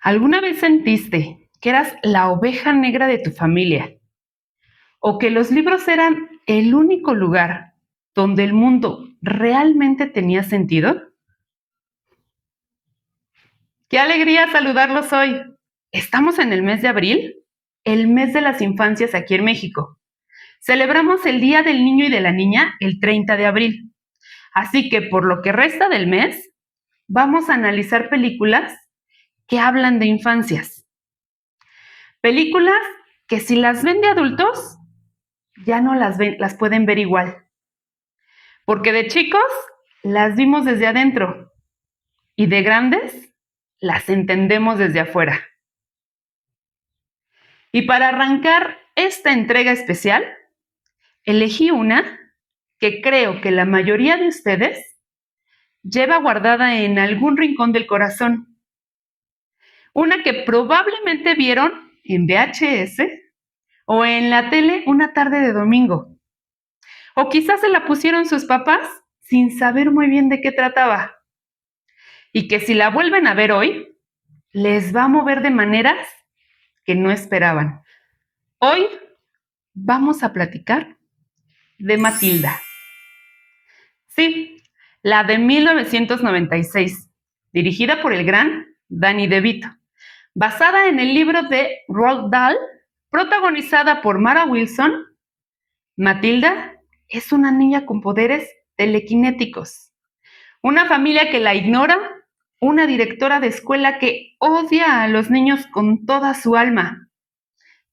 ¿Alguna vez sentiste que eras la oveja negra de tu familia o que los libros eran el único lugar donde el mundo realmente tenía sentido? ¡Qué alegría saludarlos hoy! Estamos en el mes de abril, el mes de las infancias aquí en México. Celebramos el Día del Niño y de la Niña el 30 de abril. Así que por lo que resta del mes, vamos a analizar películas que hablan de infancias. Películas que si las ven de adultos, ya no las pueden ver igual. Porque de chicos las vimos desde adentro y de grandes las entendemos desde afuera. Y para arrancar esta entrega especial, elegí una que creo que la mayoría de ustedes lleva guardada en algún rincón del corazón. Una que probablemente vieron en VHS o en la tele una tarde de domingo. O quizás se la pusieron sus papás sin saber muy bien de qué trataba. Y que si la vuelven a ver hoy, les va a mover de maneras que no esperaban. Hoy vamos a platicar de Matilda. Sí, la de 1996, dirigida por el gran Danny DeVito, basada en el libro de Roald Dahl, protagonizada por Mara Wilson. Matilda es una niña con poderes telequinéticos, una familia que la ignora, una directora de escuela que odia a los niños con toda su alma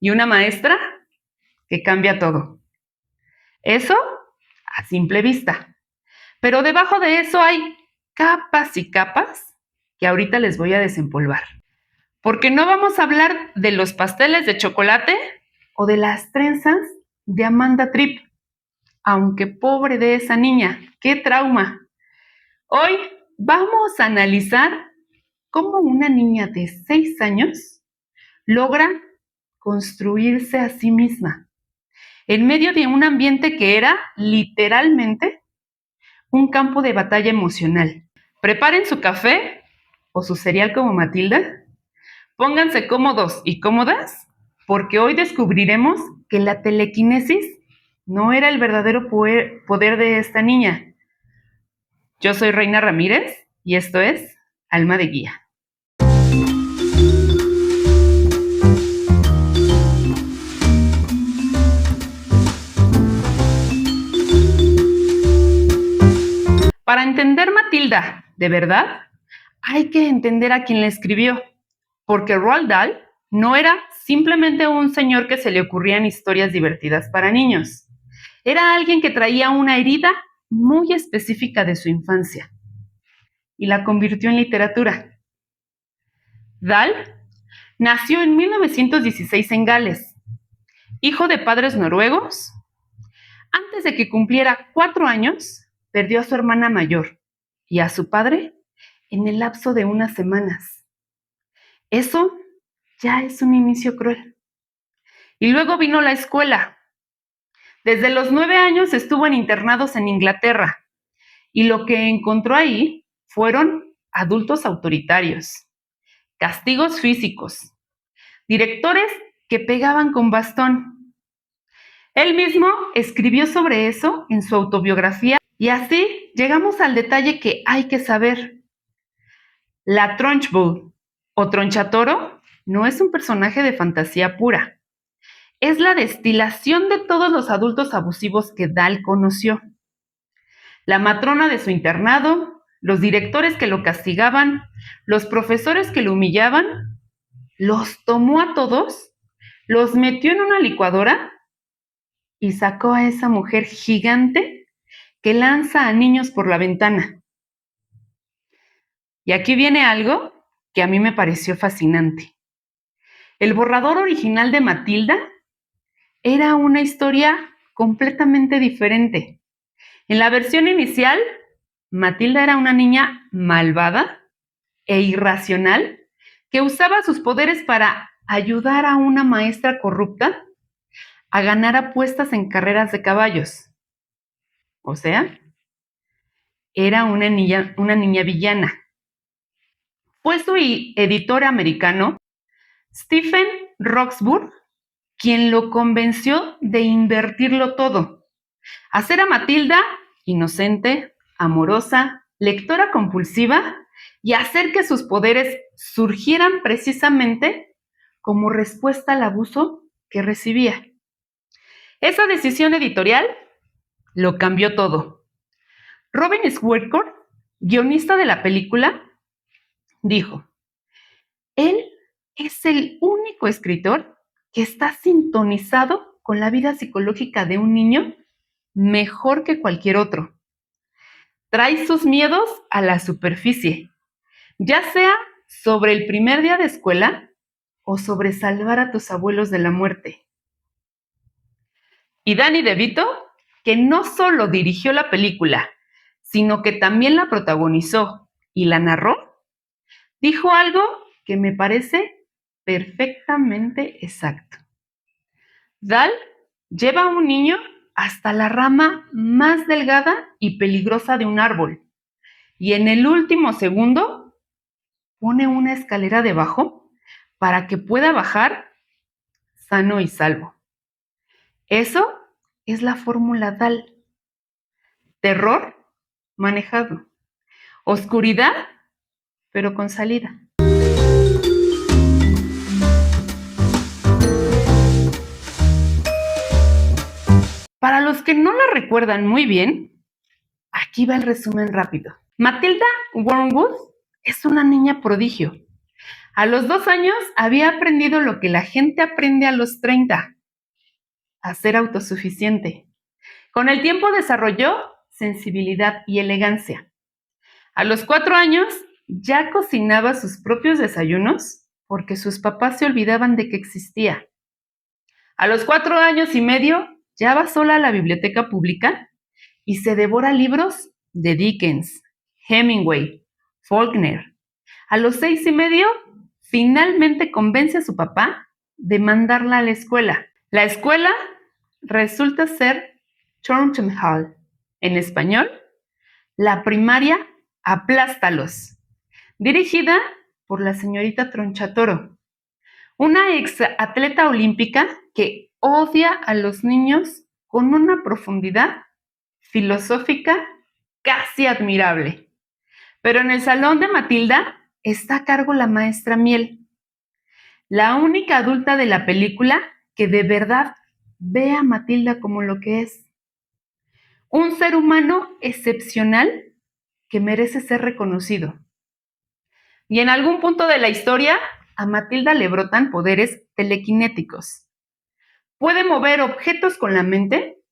y una maestra que cambia todo. Eso a simple vista. Pero debajo de eso hay capas y capas que ahorita les voy a desempolvar. Porque no vamos a hablar de los pasteles de chocolate o de las trenzas de Amanda Tripp. Aunque pobre de esa niña, qué trauma. Hoy vamos a analizar cómo una niña de 6 años logra construirse a sí misma en medio de un ambiente que era literalmente un campo de batalla emocional. Preparen su café o su cereal como Matilda, pónganse cómodos y cómodas, porque hoy descubriremos que la telequinesis no era el verdadero poder de esta niña. Yo soy Reina Ramírez y esto es Alma de Guía. Para entender Matilda, de verdad, hay que entender a quien la escribió, porque Roald Dahl no era simplemente un señor que se le ocurrían historias divertidas para niños. Era alguien que traía una herida muy específica de su infancia y la convirtió en literatura. Dahl nació en 1916 en Gales, hijo de padres noruegos. Antes de que cumpliera 4 años, perdió a su hermana mayor y a su padre en el lapso de unas semanas. Eso ya es un inicio cruel. Y luego vino la escuela. Desde los 9 años estuvo en internados en Inglaterra y lo que encontró ahí fueron adultos autoritarios, castigos físicos, directores que pegaban con bastón. Él mismo escribió sobre eso en su autobiografía y así llegamos al detalle que hay que saber. La Trunchbull o Tronchatoro no es un personaje de fantasía pura. Es la destilación de todos los adultos abusivos que Dahl conoció. La matrona de su internado, los directores que lo castigaban, los profesores que lo humillaban, los tomó a todos, los metió en una licuadora y sacó a esa mujer gigante que lanza a niños por la ventana. Y aquí viene algo que a mí me pareció fascinante. El borrador original de Matilda era una historia completamente diferente. En la versión inicial, Matilda era una niña malvada e irracional que usaba sus poderes para ayudar a una maestra corrupta a ganar apuestas en carreras de caballos. O sea, era una niña villana. Fue su editor americano, Stephen Roxburgh, quien lo convenció de invertirlo todo. Hacer a Matilda inocente, amorosa, lectora compulsiva y hacer que sus poderes surgieran precisamente como respuesta al abuso que recibía. Esa decisión editorial lo cambió todo. Robin Swartcourt, guionista de la película, dijo: él es el único escritor que está sintonizado con la vida psicológica de un niño mejor que cualquier otro. Trae sus miedos a la superficie, ya sea sobre el primer día de escuela o sobre salvar a tus abuelos de la muerte. Y Danny DeVito, que no solo dirigió la película, sino que también la protagonizó y la narró, dijo algo que me parece perfectamente exacto. Dahl lleva a un niño hasta la rama más delgada y peligrosa de un árbol, y en el último segundo pone una escalera debajo para que pueda bajar sano y salvo. Eso es la fórmula Dahl. Terror manejado. Oscuridad, pero con salida. Para los que no la recuerdan muy bien, aquí va el resumen rápido. Matilda Wormwood es una niña prodigio. A los 2 años había aprendido lo que la gente aprende a los 30, a ser autosuficiente. Con el tiempo desarrolló sensibilidad y elegancia. A los 4 años ya cocinaba sus propios desayunos porque sus papás se olvidaban de que existía. A los 4 años y medio ya va sola a la biblioteca pública y se devora libros de Dickens, Hemingway, Faulkner. A los 6 y medio, finalmente convence a su papá de mandarla a la escuela. La escuela resulta ser Thornton Hall. En español, la primaria Aplástalos, dirigida por la señorita Tronchatoro, una ex atleta olímpica que odia a los niños con una profundidad filosófica casi admirable. Pero en el salón de Matilda está a cargo la maestra Miel, la única adulta de la película que de verdad ve a Matilda como lo que es. Un ser humano excepcional que merece ser reconocido. Y en algún punto de la historia, a Matilda le brotan poderes telequinéticos. Puede mover objetos con la mente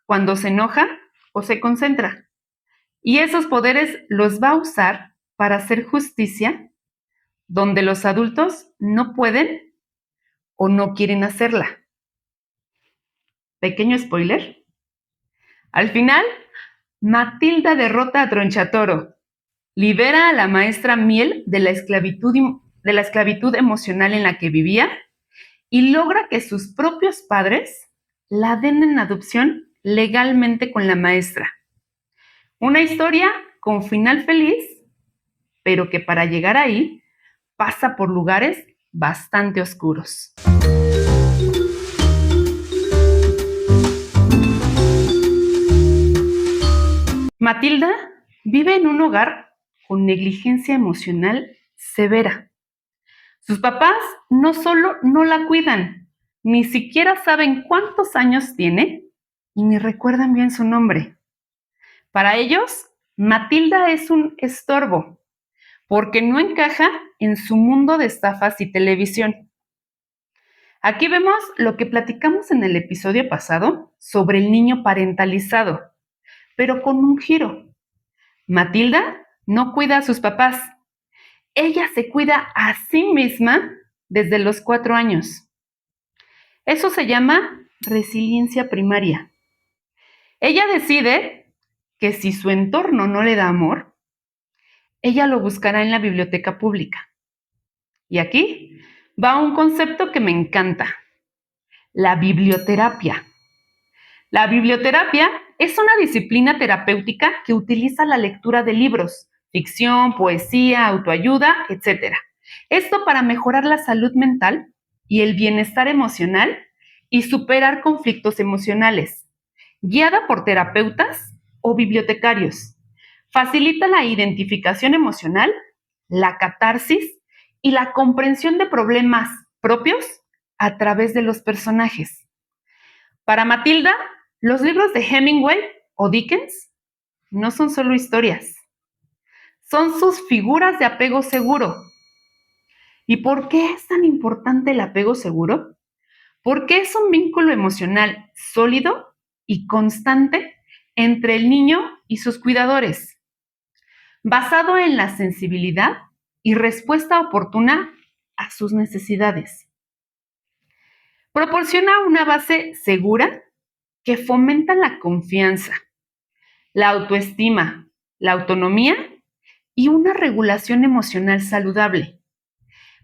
cuando se enoja o se concentra. Y esos poderes los va a usar para hacer justicia donde los adultos no pueden o no quieren hacerla. Pequeño spoiler. Al final, Matilda derrota a Tronchatoro, libera a la maestra Miel de la esclavitud emocional en la que vivía y logra que sus propios padres la den en adopción legalmente con la maestra. Una historia con final feliz, pero que para llegar ahí pasa por lugares bastante oscuros. Matilda vive en un hogar con negligencia emocional severa. Sus papás no solo no la cuidan, ni siquiera saben cuántos años tiene y ni recuerdan bien su nombre. Para ellos, Matilda es un estorbo, porque no encaja en su mundo de estafas y televisión. Aquí vemos lo que platicamos en el episodio pasado sobre el niño parentalizado, pero con un giro. Matilda no cuida a sus papás. Ella se cuida a sí misma desde los 4 años. Eso se llama resiliencia primaria. Ella decide que si su entorno no le da amor, ella lo buscará en la biblioteca pública. Y aquí va un concepto que me encanta: la biblioterapia. La biblioterapia es una disciplina terapéutica que utiliza la lectura de libros ficción, poesía, autoayuda, etc. Esto para mejorar la salud mental y el bienestar emocional y superar conflictos emocionales. Guiada por terapeutas o bibliotecarios. Facilita la identificación emocional, la catarsis y la comprensión de problemas propios a través de los personajes. Para Matilda, los libros de Hemingway o Dickens no son solo historias, son sus figuras de apego seguro. ¿Y por qué es tan importante el apego seguro? Porque es un vínculo emocional sólido y constante entre el niño y sus cuidadores, basado en la sensibilidad y respuesta oportuna a sus necesidades. Proporciona una base segura que fomenta la confianza, la autoestima, la autonomía y una regulación emocional saludable,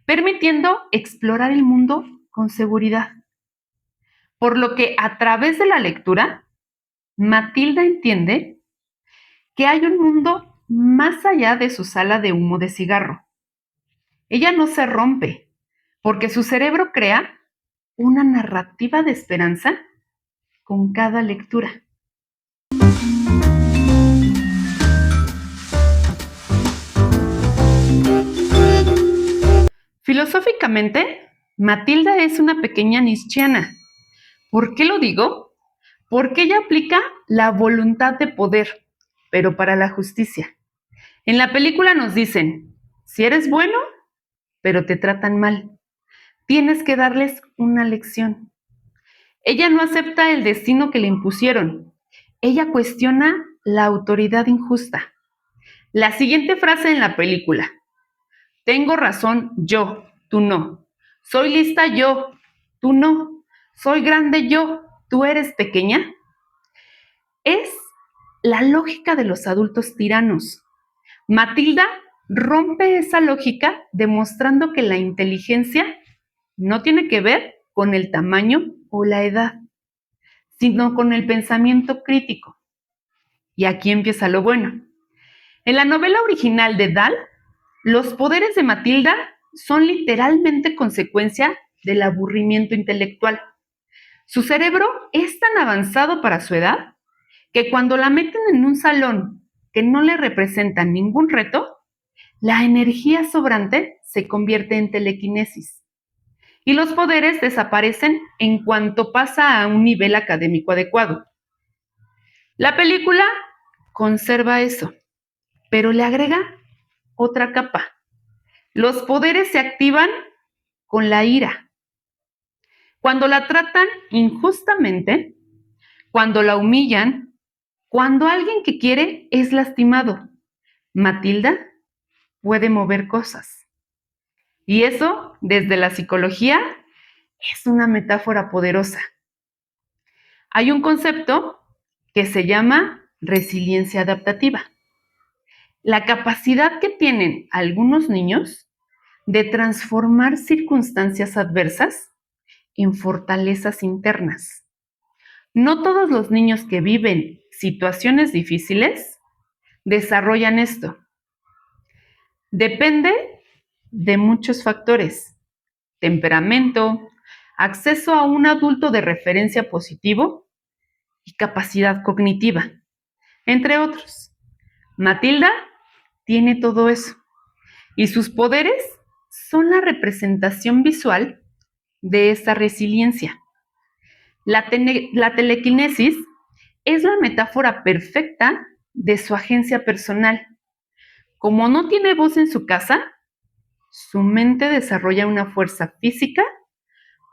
permitiendo explorar el mundo con seguridad. Por lo que a través de la lectura, Matilda entiende que hay un mundo más allá de su sala de humo de cigarro. Ella no se rompe, porque su cerebro crea una narrativa de esperanza con cada lectura. Filosóficamente, Matilda es una pequeña nietzscheana. ¿Por qué lo digo? Porque ella aplica la voluntad de poder, pero para la justicia. En la película nos dicen, si eres bueno, pero te tratan mal, tienes que darles una lección. Ella no acepta el destino que le impusieron. Ella cuestiona la autoridad injusta. La siguiente frase en la película, tengo razón yo, tú no. Soy lista yo, tú no. Soy grande yo, tú eres pequeña. Es la lógica de los adultos tiranos. Matilda rompe esa lógica demostrando que la inteligencia no tiene que ver con el tamaño o la edad, sino con el pensamiento crítico. Y aquí empieza lo bueno. En la novela original de Dahl, los poderes de Matilda son literalmente consecuencia del aburrimiento intelectual. Su cerebro es tan avanzado para su edad que cuando la meten en un salón que no le representa ningún reto, la energía sobrante se convierte en telequinesis y los poderes desaparecen en cuanto pasa a un nivel académico adecuado. La película conserva eso, pero le agrega otra capa. Los poderes se activan con la ira. Cuando la tratan injustamente, cuando la humillan, cuando alguien que quiere es lastimado, Matilda puede mover cosas. Y eso, desde la psicología, es una metáfora poderosa. Hay un concepto que se llama resiliencia adaptativa. La capacidad que tienen algunos niños de transformar circunstancias adversas en fortalezas internas. No todos los niños que viven situaciones difíciles desarrollan esto. Depende de muchos factores: temperamento, acceso a un adulto de referencia positivo y capacidad cognitiva, entre otros. Matilda tiene todo eso y sus poderes son la representación visual de esa resiliencia. La telequinesis es la metáfora perfecta de su agencia personal. Como no tiene voz en su casa, su mente desarrolla una fuerza física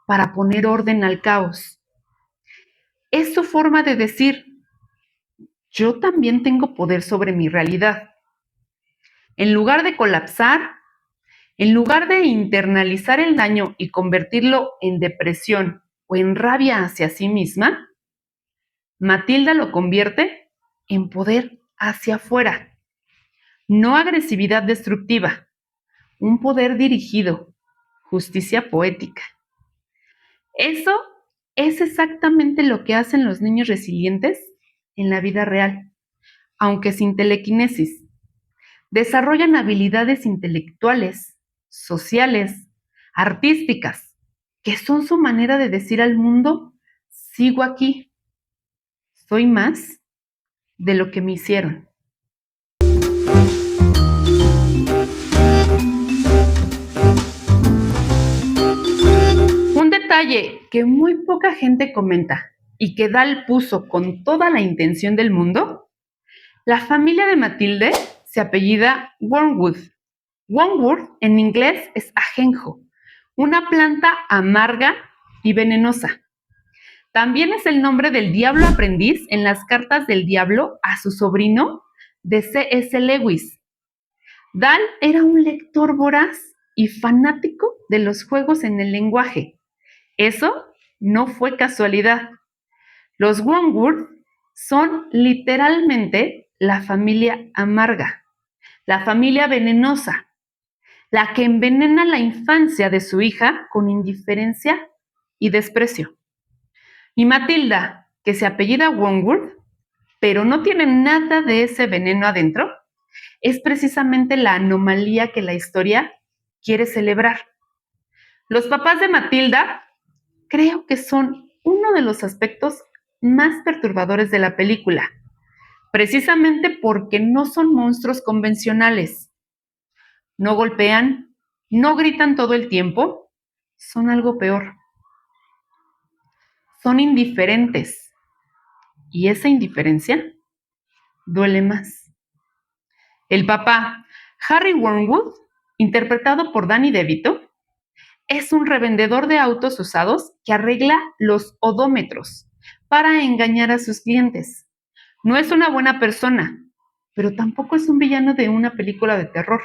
para poner orden al caos. Es su forma de decir, yo también tengo poder sobre mi realidad. En lugar de colapsar, en lugar de internalizar el daño y convertirlo en depresión o en rabia hacia sí misma, Matilda lo convierte en poder hacia afuera, no agresividad destructiva, un poder dirigido, justicia poética. Eso es exactamente lo que hacen los niños resilientes en la vida real, aunque sin telequinesis. desarrollan habilidades intelectuales, sociales, artísticas, que son su manera de decir al mundo, sigo aquí, soy más de lo que me hicieron. Un detalle que muy poca gente comenta y que Dahl puso con toda la intención del mundo, la familia de Matilde se apellida Wormwood. Wormwood en inglés es ajenjo, una planta amarga y venenosa. También es el nombre del diablo aprendiz en las cartas del diablo a su sobrino de C.S. Lewis. Dahl era un lector voraz y fanático de los juegos en el lenguaje. Eso no fue casualidad. Los Wormwood son literalmente la familia amarga, la familia venenosa, la que envenena la infancia de su hija con indiferencia y desprecio. Y Matilda, que se apellida Wormwood, pero no tiene nada de ese veneno adentro, es precisamente la anomalía que la historia quiere celebrar. Los papás de Matilda creo que son uno de los aspectos más perturbadores de la película, precisamente porque no son monstruos convencionales. No golpean, no gritan todo el tiempo, son algo peor. Son indiferentes. Y esa indiferencia duele más. El papá, Harry Wormwood, interpretado por Danny DeVito, es un revendedor de autos usados que arregla los odómetros para engañar a sus clientes. No es una buena persona, pero tampoco es un villano de una película de terror.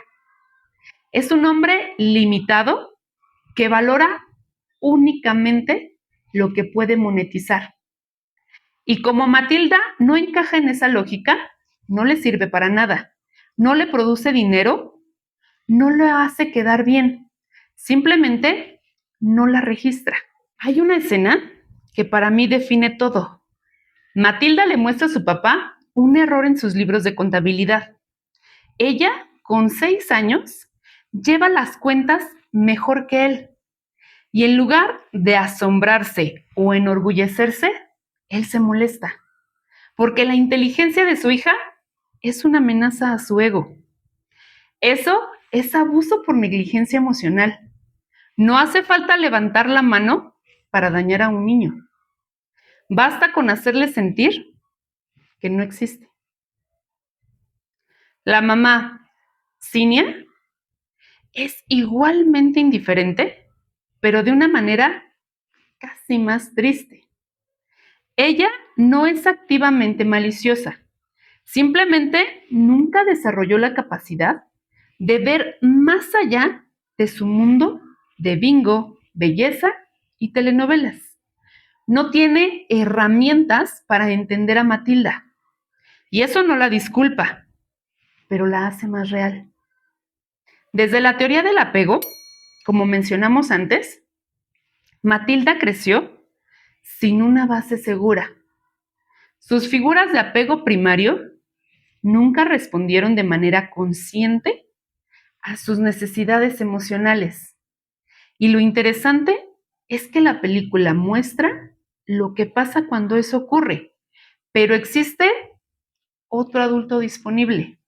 Es un hombre limitado que valora únicamente lo que puede monetizar. Y como Matilda no encaja en esa lógica, no le sirve para nada. No le produce dinero, no le hace quedar bien. Simplemente no la registra. Hay una escena que para mí define todo. Matilda le muestra a su papá un error en sus libros de contabilidad. Ella, con 6 años, lleva las cuentas mejor que él. Y en lugar de asombrarse o enorgullecerse, él se molesta. Porque la inteligencia de su hija es una amenaza a su ego. Eso es abuso por negligencia emocional. No hace falta levantar la mano para dañar a un niño. Basta con hacerle sentir que no existe. La mamá, Cinia, es igualmente indiferente, pero de una manera casi más triste. Ella no es activamente maliciosa, simplemente nunca desarrolló la capacidad de ver más allá de su mundo de bingo, belleza y telenovelas. No tiene herramientas para entender a Matilda. Y eso no la disculpa, pero la hace más real. Desde la teoría del apego, como mencionamos antes, Matilda creció sin una base segura. Sus figuras de apego primario nunca respondieron de manera consciente a sus necesidades emocionales. Y lo interesante es que la película muestra lo que pasa cuando eso ocurre, pero existe otro adulto disponible,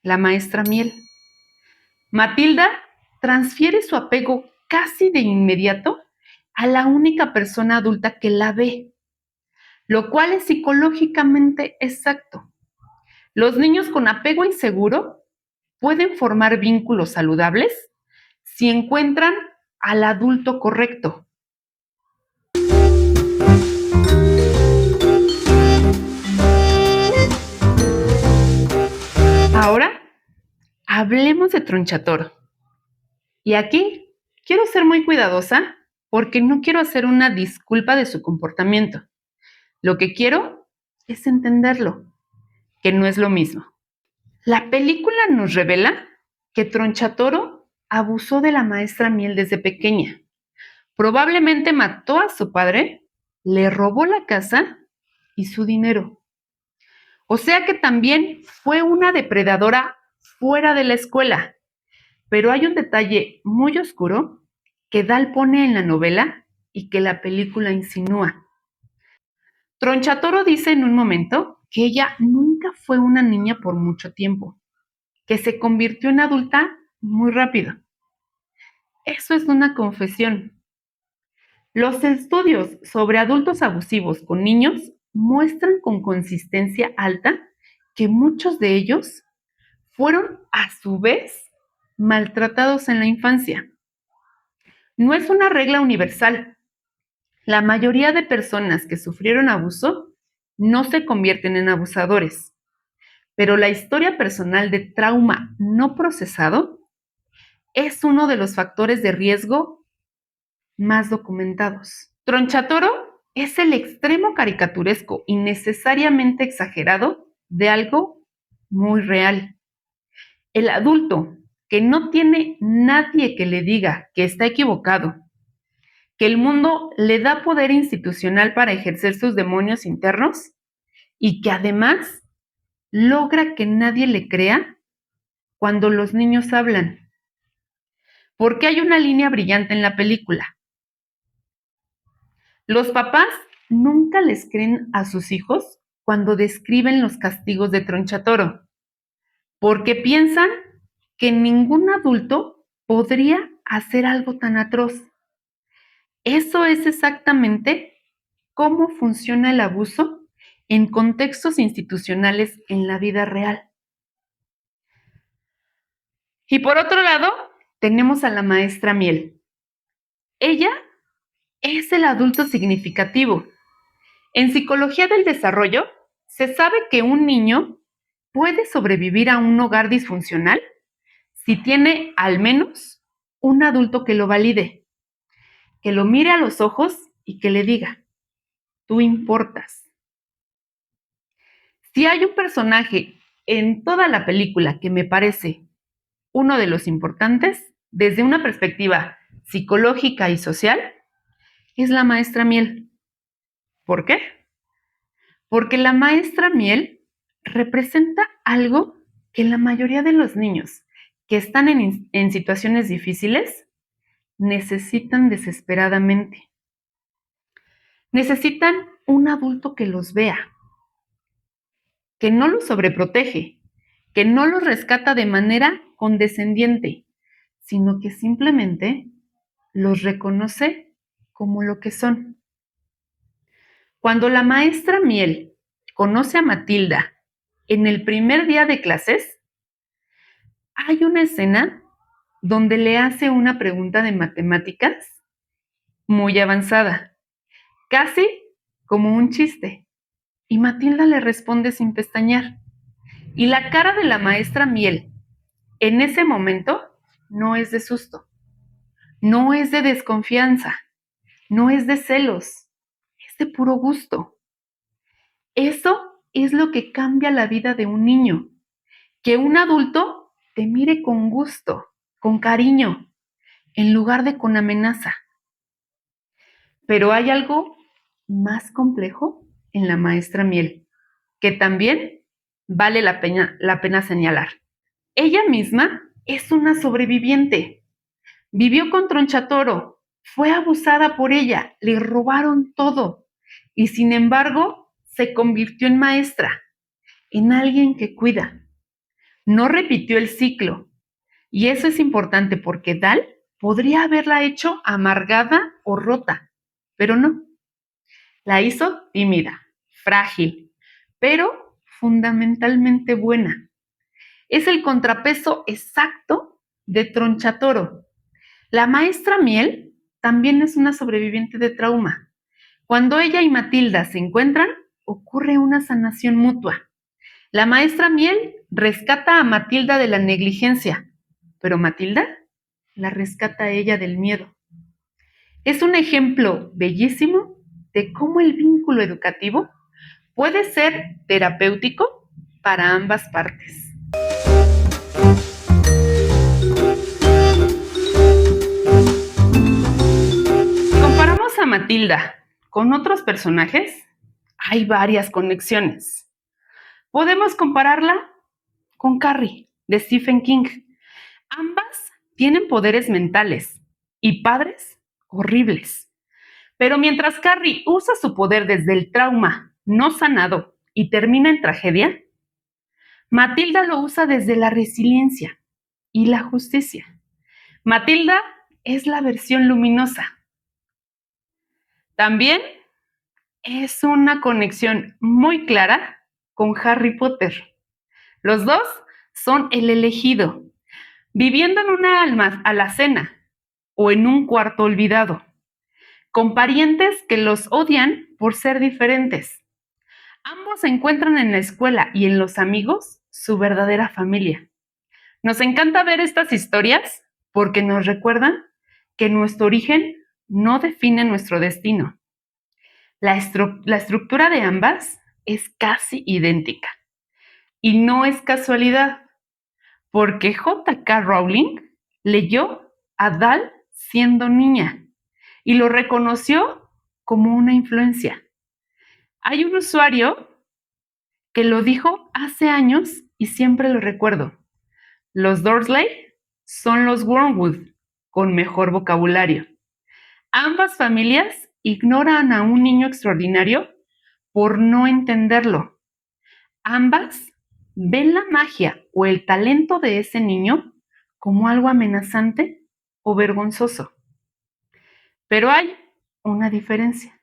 la maestra Miel. Matilda transfiere su apego casi de inmediato a la única persona adulta que la ve, lo cual es psicológicamente exacto. Los niños con apego inseguro pueden formar vínculos saludables si encuentran al adulto correcto. Ahora, hablemos de Tronchatoro. Y aquí quiero ser muy cuidadosa porque no quiero hacer una disculpa de su comportamiento. Lo que quiero es entenderlo, que no es lo mismo. La película nos revela que Tronchatoro abusó de la maestra Miel desde pequeña. Probablemente mató a su padre, le robó la casa y su dinero. O sea que también fue una depredadora fuera de la escuela. Pero hay un detalle muy oscuro que Dahl pone en la novela y que la película insinúa. Tronchatoro dice en un momento que ella nunca fue una niña por mucho tiempo, que se convirtió en adulta muy rápido. Eso es una confesión. Los estudios sobre adultos abusivos con niños muestran con consistencia alta que muchos de ellos fueron a su vez maltratados en la infancia. No es una regla universal. La mayoría de personas que sufrieron abuso no se convierten en abusadores, pero la historia personal de trauma no procesado es uno de los factores de riesgo más documentados. Tronchatoro es el extremo caricaturesco y necesariamente exagerado de algo muy real. El adulto que no tiene nadie que le diga que está equivocado, que el mundo le da poder institucional para ejercer sus demonios internos y que además logra que nadie le crea cuando los niños hablan. Porque hay una línea brillante en la película. Los papás nunca les creen a sus hijos cuando describen los castigos de Tronchatoro, porque piensan que ningún adulto podría hacer algo tan atroz. Eso es exactamente cómo funciona el abuso en contextos institucionales en la vida real. Y por otro lado, tenemos a la maestra Miel. Ella es el adulto significativo. En psicología del desarrollo, se sabe que un niño puede sobrevivir a un hogar disfuncional si tiene al menos un adulto que lo valide, que lo mire a los ojos y que le diga, tú importas. Si hay un personaje en toda la película que me parece uno de los importantes, desde una perspectiva psicológica y social, es la maestra Miel. ¿Por qué? Porque la maestra Miel representa algo que la mayoría de los niños que están en situaciones difíciles necesitan desesperadamente. Necesitan un adulto que los vea, que no los sobreprotege, que no los rescata de manera condescendiente, sino que simplemente los reconoce como lo que son. Cuando la maestra Miel conoce a Matilda en el primer día de clases, hay una escena donde le hace una pregunta de matemáticas muy avanzada, casi como un chiste, y Matilda le responde sin pestañear. Y la cara de la maestra Miel en ese momento no es de susto, no es de desconfianza, no es de celos, es de puro gusto. Eso es lo que cambia la vida de un niño, que un adulto te mire con gusto, con cariño, en lugar de con amenaza. Pero hay algo más complejo en la maestra Miel, que también vale la pena señalar. Ella misma es una sobreviviente. Vivió con Tronchatoro, fue abusada por ella, le robaron todo y sin embargo se convirtió en maestra, en alguien que cuida. No repitió el ciclo y eso es importante porque Dahl podría haberla hecho amargada o rota, pero no. La hizo tímida, frágil, pero fundamentalmente buena. Es el contrapeso exacto de Tronchatoro. La maestra Miel también es una sobreviviente de trauma. Cuando ella y Matilda se encuentran, ocurre una sanación mutua. La maestra Miel rescata a Matilda de la negligencia, pero Matilda la rescata a ella del miedo. Es un ejemplo bellísimo de cómo el vínculo educativo puede ser terapéutico para ambas partes. Si comparamos a Matilda con otros personajes, hay varias conexiones. Podemos compararla con Carrie de Stephen King. Ambas tienen poderes mentales y padres horribles. Pero mientras Carrie usa su poder desde el trauma no sanado y termina en tragedia, Matilda lo usa desde la resiliencia y la justicia. Matilda es la versión luminosa. También es una conexión muy clara con Harry Potter. Los dos son el elegido, viviendo en una alacena o en un cuarto olvidado, con parientes que los odian por ser diferentes. Ambos encuentran en la escuela y en los amigos su verdadera familia. Nos encanta ver estas historias porque nos recuerdan que nuestro origen no define nuestro destino. La estructura de ambas es casi idéntica. Y no es casualidad, porque J.K. Rowling leyó a Dal siendo niña y lo reconoció como una influencia. Hay un usuario que lo dijo hace años y siempre lo recuerdo. Los Dursley son los Wormwood con mejor vocabulario. Ambas familias ignoran a un niño extraordinario por no entenderlo. Ambas ven la magia o el talento de ese niño como algo amenazante o vergonzoso. Pero hay una diferencia.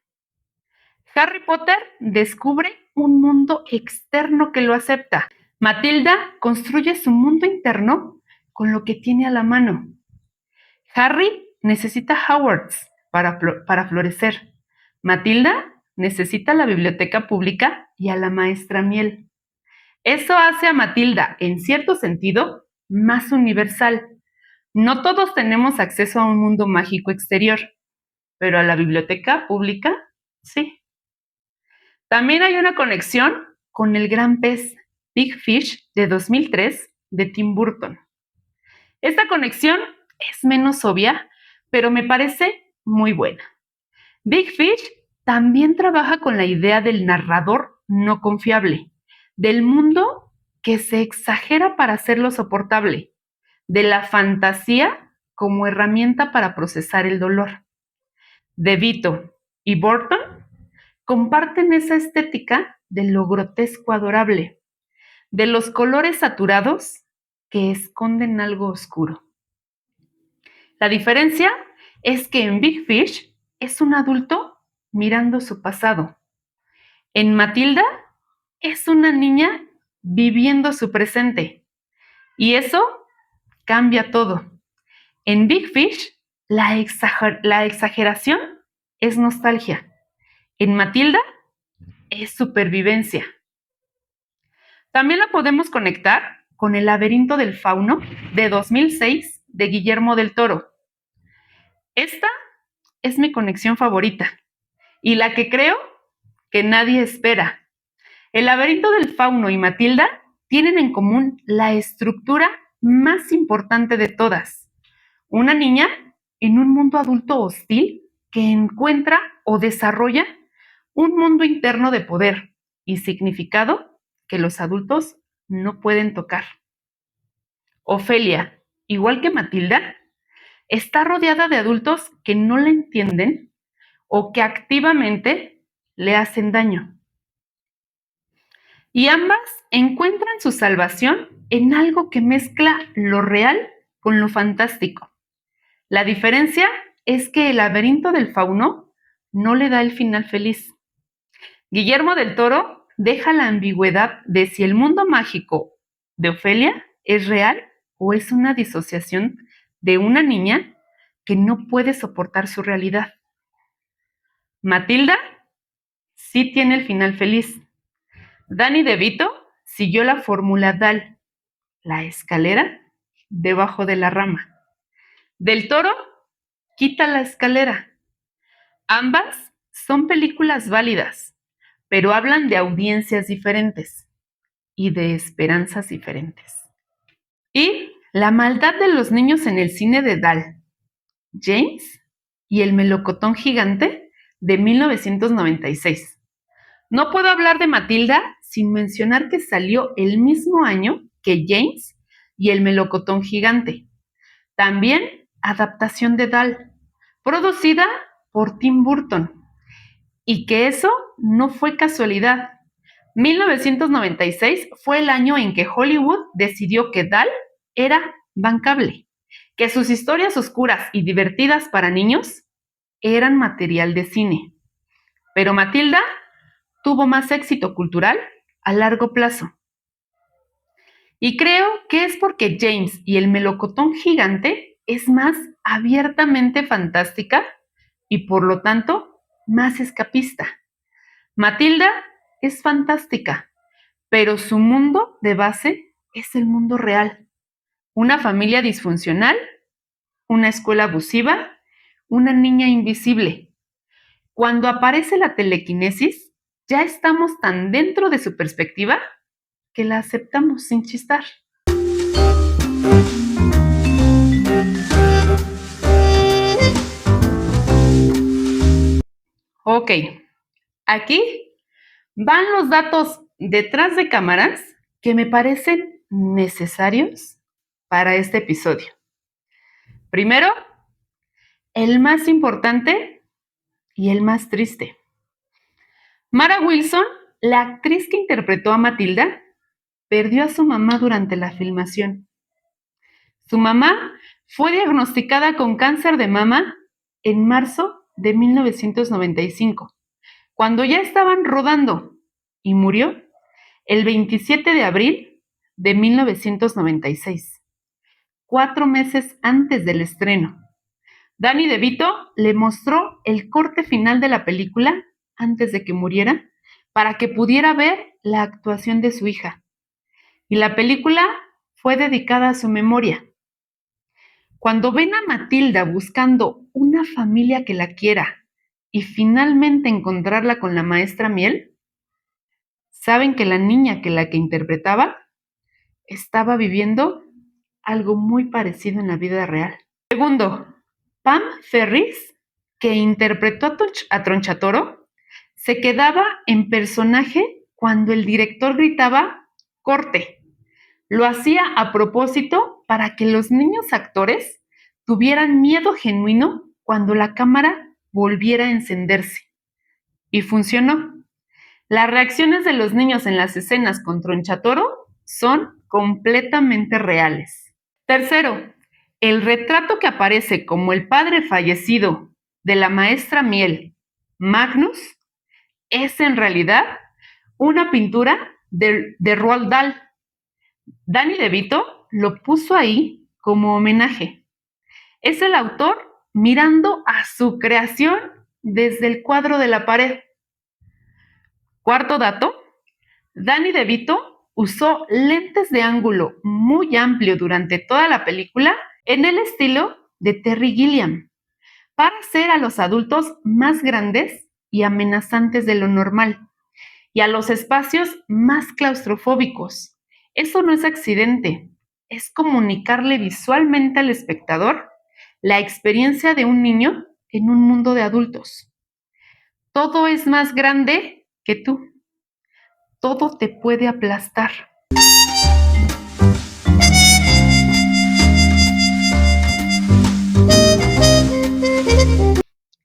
Harry Potter descubre un mundo externo que lo acepta. Matilda construye su mundo interno con lo que tiene a la mano. Harry necesita Hogwarts para florecer. Matilda necesita la biblioteca pública y a la maestra Miel. Eso hace a Matilda, en cierto sentido, más universal. No todos tenemos acceso a un mundo mágico exterior, pero a la biblioteca pública, sí. También hay una conexión con El Gran Pez, Big Fish, de 2003, de Tim Burton. Esta conexión es menos obvia, pero me parece muy buena. Big Fish también trabaja con la idea del narrador no confiable, del mundo que se exagera para hacerlo soportable, de la fantasía como herramienta para procesar el dolor. De Vito y Burton comparten esa estética de lo grotesco adorable, de los colores saturados que esconden algo oscuro. La diferencia es que en Big Fish es un adulto mirando su pasado. En Matilda es una niña viviendo su presente. Y eso cambia todo. En Big Fish, la exageración es nostalgia. En Matilda es supervivencia. También la podemos conectar con El laberinto del fauno de 2006 de Guillermo del Toro. Esta es mi conexión favorita y la que creo que nadie espera. El laberinto del fauno y Matilda tienen en común la estructura más importante de todas. Una niña en un mundo adulto hostil que encuentra o desarrolla un mundo interno de poder y significado que los adultos no pueden tocar. Ofelia, igual que Matilda, está rodeada de adultos que no la entienden o que activamente le hacen daño. Y ambas encuentran su salvación en algo que mezcla lo real con lo fantástico. La diferencia es que El laberinto del fauno no le da el final feliz. Guillermo del Toro deja la ambigüedad de si el mundo mágico de Ofelia es real o es una disociación de una niña que no puede soportar su realidad. Matilda sí tiene el final feliz. Danny DeVito siguió la fórmula DAL, la escalera debajo de la rama. Del Toro quita la escalera. Ambas son películas válidas, pero hablan de audiencias diferentes y de esperanzas diferentes. Y La maldad de los niños en el cine de Dal, James y El melocotón gigante de 1996. No puedo hablar de Matilda sin mencionar que salió el mismo año que James y el melocotón gigante. También adaptación de Dal, producida por Tim Burton. Y que eso no fue casualidad. 1996 fue el año en que Hollywood decidió que Dal era bancable, que sus historias oscuras y divertidas para niños eran material de cine. Pero Matilda tuvo más éxito cultural a largo plazo. Y creo que es porque James y el melocotón gigante es más abiertamente fantástica y por lo tanto más escapista. Matilda es fantástica, pero su mundo de base es el mundo real. Una familia disfuncional, una escuela abusiva, una niña invisible. Cuando aparece la telequinesis, ya estamos tan dentro de su perspectiva que la aceptamos sin chistar. Ok, aquí van los datos detrás de cámaras que me parecen necesarios para este episodio. Primero, el más importante y el más triste. Mara Wilson, la actriz que interpretó a Matilda, perdió a su mamá durante la filmación. Su mamá fue diagnosticada con cáncer de mama en marzo de 1995, cuando ya estaban rodando, y murió el 27 de abril de 1996, 4 meses antes del estreno. Danny DeVito le mostró el corte final de la película antes de que muriera para que pudiera ver la actuación de su hija. Y la película fue dedicada a su memoria. Cuando ven a Matilda buscando una familia que la quiera y finalmente encontrarla con la maestra Miel, saben que la niña que interpretaba estaba viviendo algo muy parecido en la vida real. Segundo, Pam Ferris, que interpretó a Tronchatoro, se quedaba en personaje cuando el director gritaba ¡corte! Lo hacía a propósito para que los niños actores tuvieran miedo genuino cuando la cámara volviera a encenderse. Y funcionó. Las reacciones de los niños en las escenas con Tronchatoro son completamente reales. Tercero, el retrato que aparece como el padre fallecido de la maestra Miel, Magnus, es en realidad una pintura de Roald Dahl. Danny DeVito lo puso ahí como homenaje. Es el autor mirando a su creación desde el cuadro de la pared. Cuarto dato, Danny DeVito usó lentes de ángulo muy amplio durante toda la película en el estilo de Terry Gilliam, para hacer a los adultos más grandes y amenazantes de lo normal, y a los espacios más claustrofóbicos. Eso no es accidente, es comunicarle visualmente al espectador la experiencia de un niño en un mundo de adultos. Todo es más grande que tú. Todo te puede aplastar.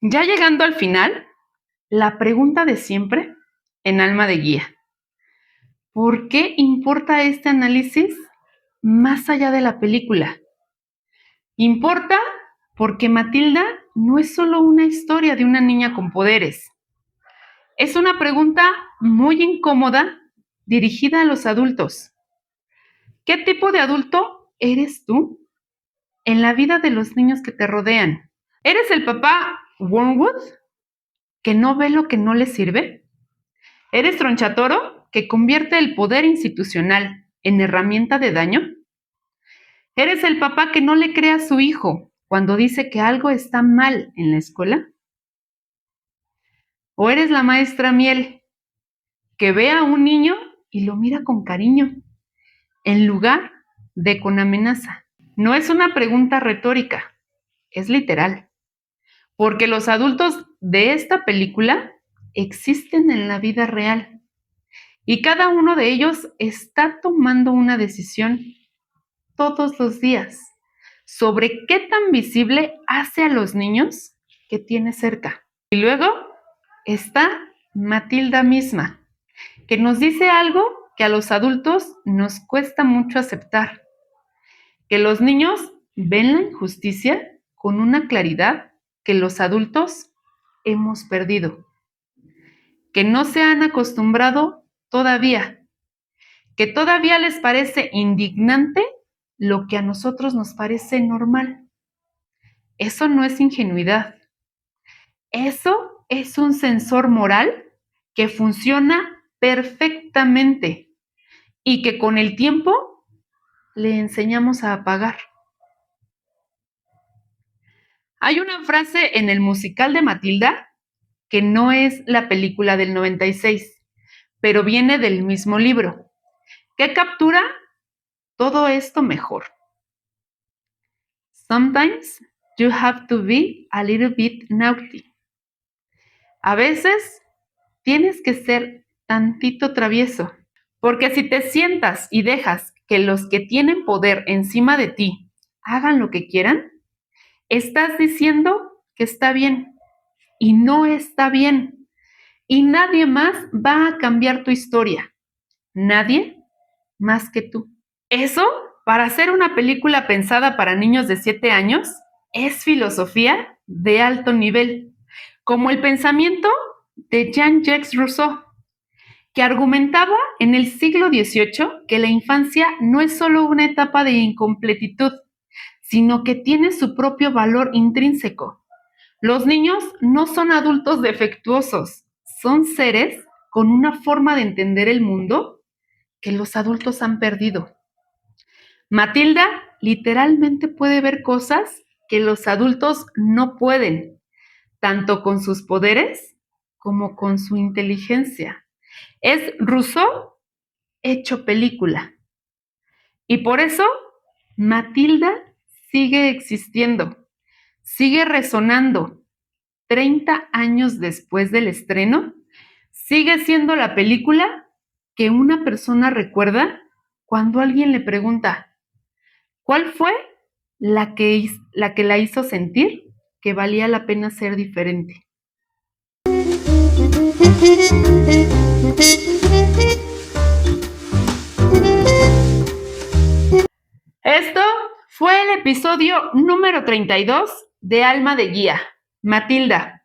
Ya llegando al final, la pregunta de siempre en Alma de Guía. ¿Por qué importa este análisis más allá de la película? Importa porque Matilda no es solo una historia de una niña con poderes. Es una pregunta muy incómoda dirigida a los adultos. ¿Qué tipo de adulto eres tú en la vida de los niños que te rodean? ¿Eres el papá Wormwood, que no ve lo que no le sirve? ¿Eres Tronchatoro, que convierte el poder institucional en herramienta de daño? ¿Eres el papá que no le cree a su hijo cuando dice que algo está mal en la escuela? ¿O eres la maestra Miel, que ve a un niño y lo mira con cariño, en lugar de con amenaza? No es una pregunta retórica, es literal, porque los adultos de esta película existen en la vida real y cada uno de ellos está tomando una decisión todos los días sobre qué tan visible hace a los niños que tiene cerca. Y luego está Matilda misma, que nos dice algo que a los adultos nos cuesta mucho aceptar, que los niños ven la injusticia con una claridad que los adultos hemos perdido, que no se han acostumbrado todavía, que todavía les parece indignante lo que a nosotros nos parece normal. Eso no es ingenuidad. Eso es un sensor moral que funciona perfectamente y que con el tiempo le enseñamos a apagar. Hay una frase en el musical de Matilda que no es la película del 96, pero viene del mismo libro, que captura todo esto mejor. Sometimes you have to be a little bit naughty. A veces tienes que ser tantito travieso, porque si te sientas y dejas que los que tienen poder encima de ti hagan lo que quieran, estás diciendo que está bien y no está bien. Y nadie más va a cambiar tu historia. Nadie más que tú. Eso, para hacer una película pensada para niños de 7 años, es filosofía de alto nivel, como el pensamiento de Jean-Jacques Rousseau, que argumentaba en el siglo XVIII que la infancia no es solo una etapa de incompletitud, sino que tiene su propio valor intrínseco. Los niños no son adultos defectuosos, son seres con una forma de entender el mundo que los adultos han perdido. Matilda literalmente puede ver cosas que los adultos no pueden, tanto con sus poderes como con su inteligencia. Es Rousseau hecho película. Y por eso Matilda sigue existiendo, sigue resonando. 30 años después del estreno, sigue siendo la película que una persona recuerda cuando alguien le pregunta, ¿cuál fue la que la hizo sentir que valía la pena ser diferente? Esto fue el episodio número 32 de Alma de Guía. Matilda,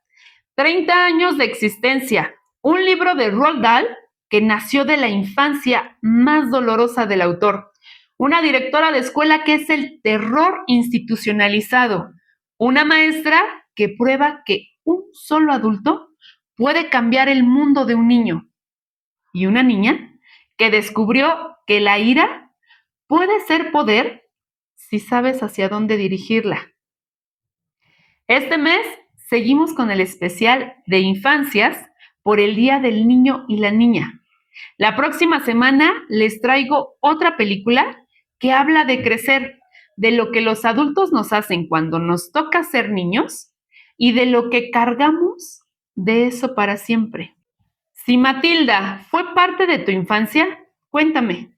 30 años de existencia, un libro de Roald Dahl que nació de la infancia más dolorosa del autor, una directora de escuela que es el terror institucionalizado, una maestra que prueba que un solo adulto puede cambiar el mundo de un niño, y una niña que descubrió que la ira puede ser poder si sabes hacia dónde dirigirla. Este mes seguimos con el especial de infancias por el Día del Niño y la Niña. La próxima semana les traigo otra película que habla de crecer, de lo que los adultos nos hacen cuando nos toca ser niños y de lo que cargamos de eso para siempre. Si Matilda fue parte de tu infancia, cuéntame.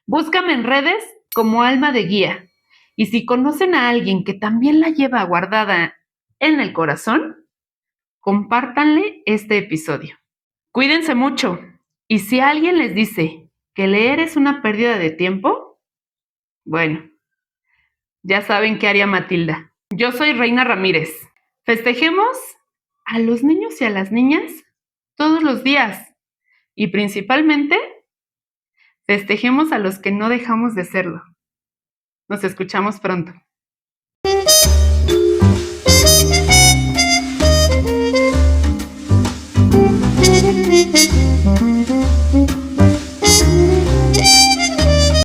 Búscame en redes como Alma de Guía. Y si conocen a alguien que también la lleva guardada en el corazón, compártanle este episodio. Cuídense mucho. Y si alguien les dice que leer es una pérdida de tiempo, bueno, ya saben qué haría Matilda. Yo soy Reina Ramírez. Festejemos a los niños y a las niñas todos los días. Y principalmente, festejemos a los que no dejamos de serlo. Nos escuchamos pronto.